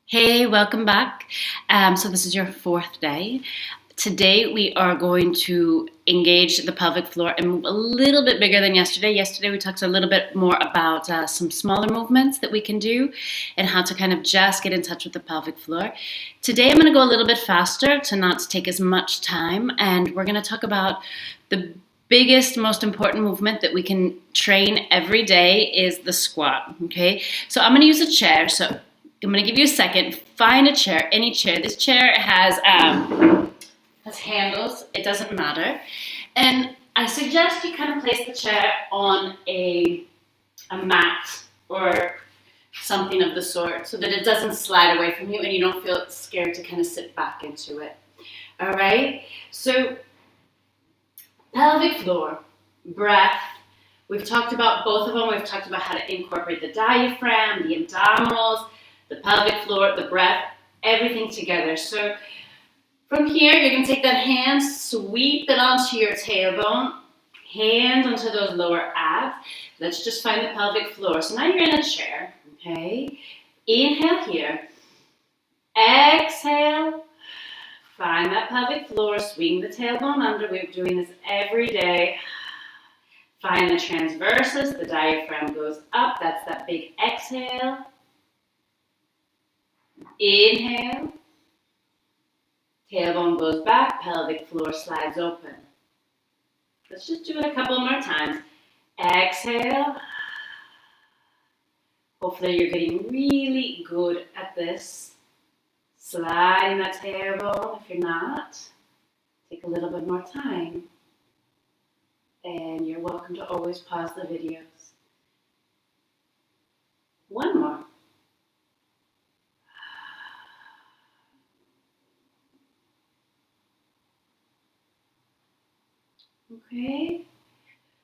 Hey, welcome back. So this is your fourth day. Today we are going to engage the pelvic floor and move a little bit bigger than yesterday. Yesterday we talked a little bit more about some smaller movements that we can do and how to kind of just get in touch with the pelvic floor. Today I'm going to go a little bit faster to not take as much time, and we're going to talk about the biggest, most important movement that we can train every day is the squat. Okay, so I'm going to use a chair. So I'm going to give you a second. Find a chair, any chair. This chair has handles. It doesn't matter. And I suggest you kind of place the chair on a mat or something of the sort so that it doesn't slide away from you and you don't feel scared to kind of sit back into it. All right? So pelvic floor, breath. We've talked about both of them. We've talked about how to incorporate the diaphragm, the abdominals, the pelvic floor, the breath, everything together. So from here, you're going to take that hand, sweep it onto your tailbone, hand onto those lower abs. Let's just find the pelvic floor. So now you're in a chair, okay? Inhale here. Exhale. Find that pelvic floor, swing the tailbone under. We're doing this every day. Find the transversus, the diaphragm goes up. That's that big exhale. Inhale, tailbone goes back, pelvic floor slides open. Let's just do it a couple more times. Exhale. Hopefully you're getting really good at this. Sliding that tailbone. If you're not, take a little bit more time. And you're welcome to always pause the videos. One more. Okay,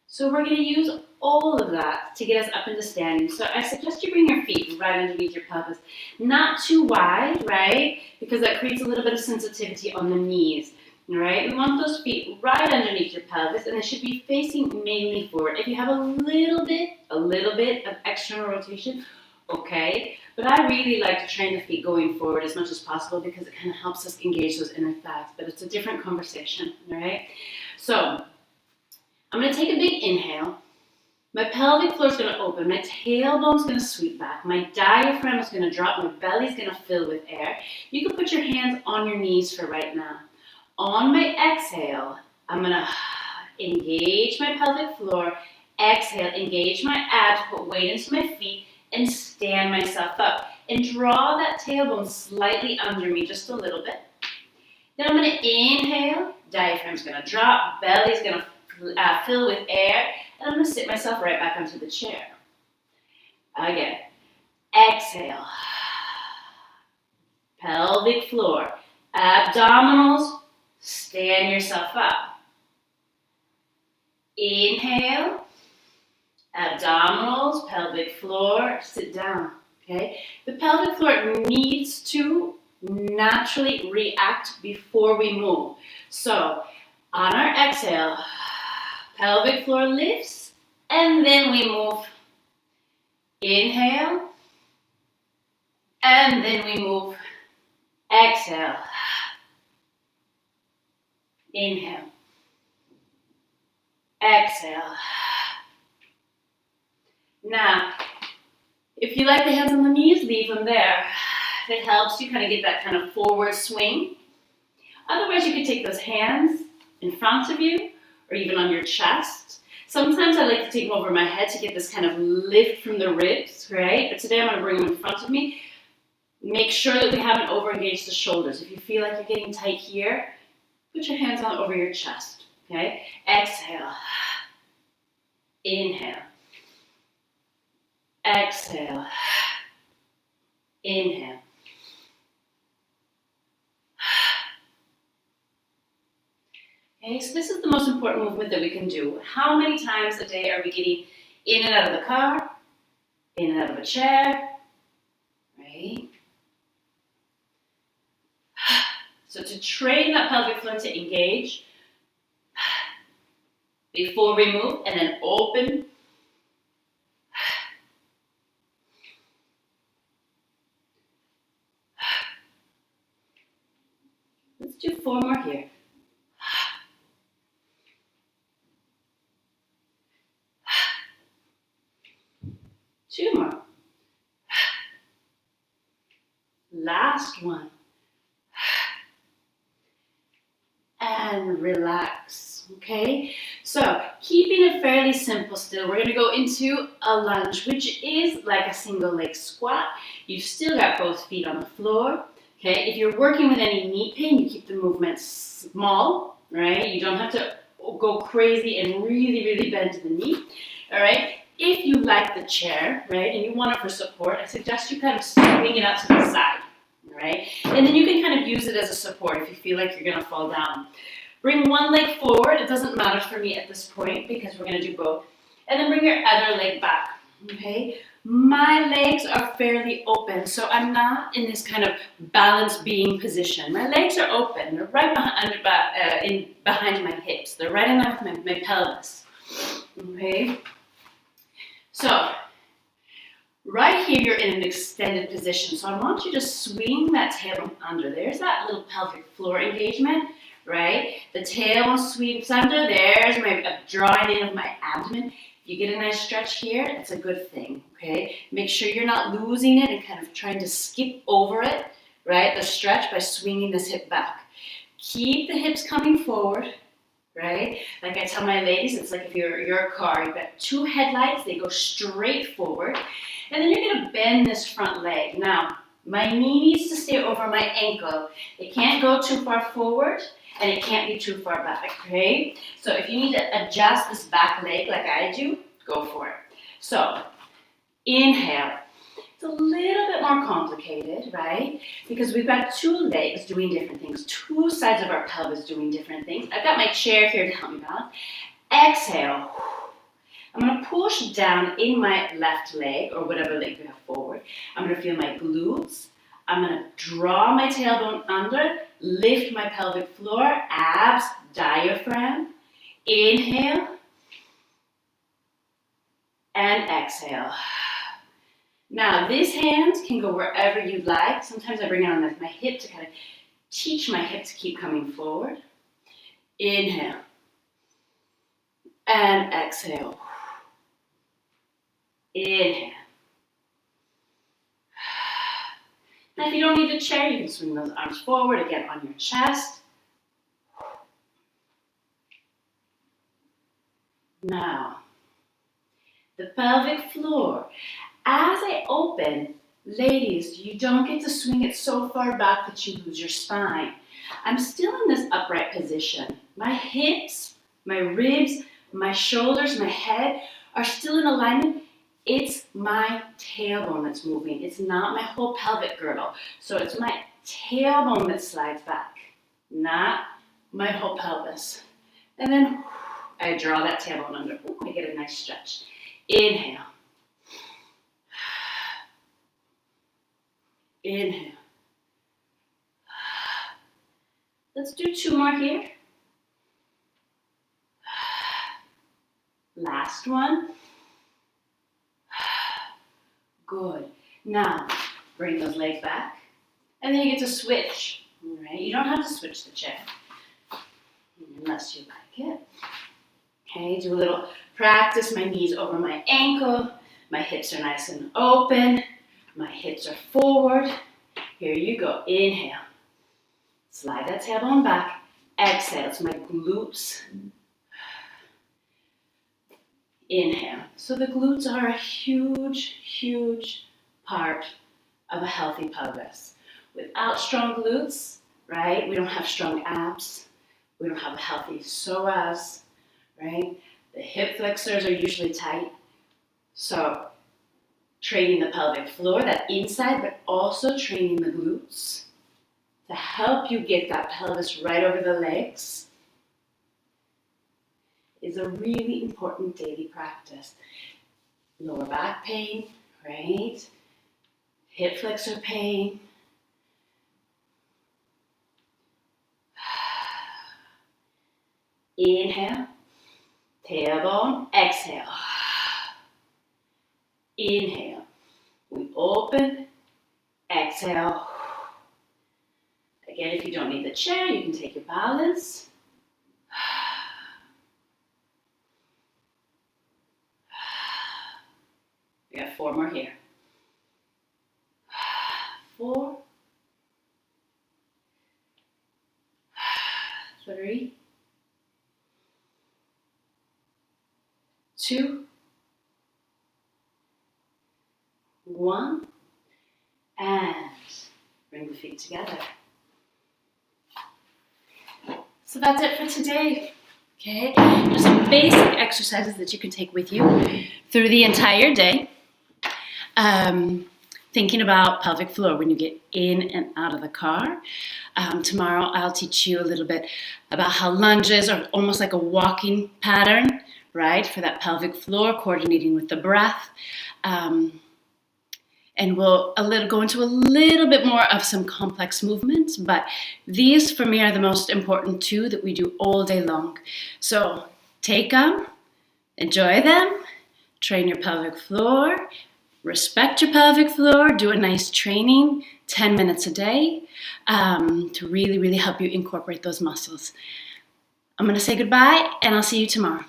so we're going to use all of that to get us up into standing. So I suggest you bring your feet right underneath your pelvis. Not too wide, right? Because that creates a little bit of sensitivity on the knees, all right? We want those feet right underneath your pelvis, and they should be facing mainly forward. If you have a little bit of external rotation, okay. But I really like to train the feet going forward as much as possible because it kind of helps us engage those inner thighs. But it's a different conversation, all right? So I'm going to take a big inhale. My pelvic floor is going to open. My tailbone is going to sweep back. My diaphragm is going to drop. My belly is going to fill with air. You can put your hands on your knees for right now. On my exhale, I'm going to engage my pelvic floor. Exhale, engage my abs, put weight into my feet, and stand myself up. And draw that tailbone slightly under me, just a little bit. Then I'm going to inhale. Diaphragm's going to drop. Belly's going to fill with air, and I'm going to sit myself right back onto the chair. Again, exhale, pelvic floor, abdominals, stand yourself up. Inhale, abdominals, pelvic floor, sit down, okay? The pelvic floor needs to naturally react before we move. So, on our exhale, pelvic floor lifts, and then we move. Inhale, and then we move. Exhale. Inhale. Exhale. Now, if you like the hands on the knees, leave them there. It helps you kind of get that kind of forward swing. Otherwise, you could take those hands in front of you, or even on your chest. Sometimes I like to take them over my head to get this kind of lift from the ribs, right? But today I'm going to bring them in front of me. Make sure that we haven't overengaged the shoulders. If you feel like you're getting tight here, put your hands on over your chest, okay? Exhale. Inhale. Exhale. Inhale. Okay, so this is the most important movement that we can do. How many times a day are we getting in and out of the car, in and out of a chair, right? So to train that pelvic floor to engage, before we move, and then open. Let's do 4 more here. 2 more. Last one. And relax, okay? So keeping it fairly simple still, we're gonna go into a lunge, which is like a single leg squat. You've still got both feet on the floor, okay? If you're working with any knee pain, you keep the movement small, right? You don't have to go crazy and really, really bend to the knee, all right? If you like the chair, right, and you want it for support, I suggest you kind of swing it out to the side, right? And then you can kind of use it as a support if you feel like you're gonna fall down. Bring one leg forward. It doesn't matter for me at this point because we're gonna do both. And then bring your other leg back, okay? My legs are fairly open, so I'm not in this kind of balanced being position. My legs are open. They're right behind my hips. They're right in line with my pelvis, okay? So, right here, you're in an extended position. So I want you to swing that tailbone under. There's that little pelvic floor engagement, right? The tailbone sweeps under. There's my drawing in of my abdomen. If you get a nice stretch here, it's a good thing, okay? Make sure you're not losing it and kind of trying to skip over it, right? The stretch by swinging this hip back. Keep the hips coming forward, right? Like I tell my ladies, it's like if you're a car, you've got 2 headlights, they go straight forward. And then you're gonna bend this front leg. Now, my knee needs to stay over my ankle. It can't go too far forward and it can't be too far back, okay? So if you need to adjust this back leg like I do, go for it. So, inhale. It's a little bit more complicated, right? Because we've got 2 legs doing different things, 2 sides of our pelvis doing different things. I've got my chair here to help me balance. Exhale. I'm gonna push down in my left leg, or whatever leg you have forward. I'm gonna feel my glutes. I'm gonna draw my tailbone under, lift my pelvic floor, abs, diaphragm. Inhale. And exhale. Now, this hand can go wherever you'd like. Sometimes I bring it on my hip to kind of teach my hip to keep coming forward. Inhale. And exhale. Inhale. Now, if you don't need a chair, you can swing those arms forward again on your chest. Now, the pelvic floor. As I open, ladies, you don't get to swing it so far back that you lose your spine. I'm still in this upright position. My hips, my ribs, my shoulders, my head are still in alignment. It's my tailbone that's moving. It's not my whole pelvic girdle. So it's my tailbone that slides back, not my whole pelvis. And then I draw that tailbone under. Ooh, I get a nice stretch. Inhale. Inhale. Let's do 2 more here. Last one. Good. Now, bring those legs back. And then you get to switch. Right? You don't have to switch the chair unless you like it. Okay, do a little practice. My knees over my ankle. My hips are nice and open. My hips are forward. Here you go. Inhale. Slide that tailbone back. Exhale. It's my glutes. Inhale. So the glutes are a huge, huge part of a healthy pelvis. Without strong glutes, right, we don't have strong abs. We don't have a healthy psoas, right? The hip flexors are usually tight. So training the pelvic floor, that inside, but also training the glutes to help you get that pelvis right over the legs is a really important daily practice. Lower back pain, right? Hip flexor pain. Inhale, tailbone, exhale. Inhale, we open, exhale. Again, if you don't need the chair, you can take your balance. We have 4 more here. 4, 3, 2, 1, and bring the feet together. So that's it for today. Okay, just some basic exercises that you can take with you through the entire day. Thinking about pelvic floor when you get in and out of the car. Tomorrow I'll teach you a little bit about how lunges are almost like a walking pattern, right? For that pelvic floor, coordinating with the breath. And we'll go into a little bit more of some complex movements, but these for me are the most important 2 that we do all day long. So take them, enjoy them, train your pelvic floor, respect your pelvic floor, do a nice training, 10 minutes a day, to really, really help you incorporate those muscles. I'm going to say goodbye, and I'll see you tomorrow.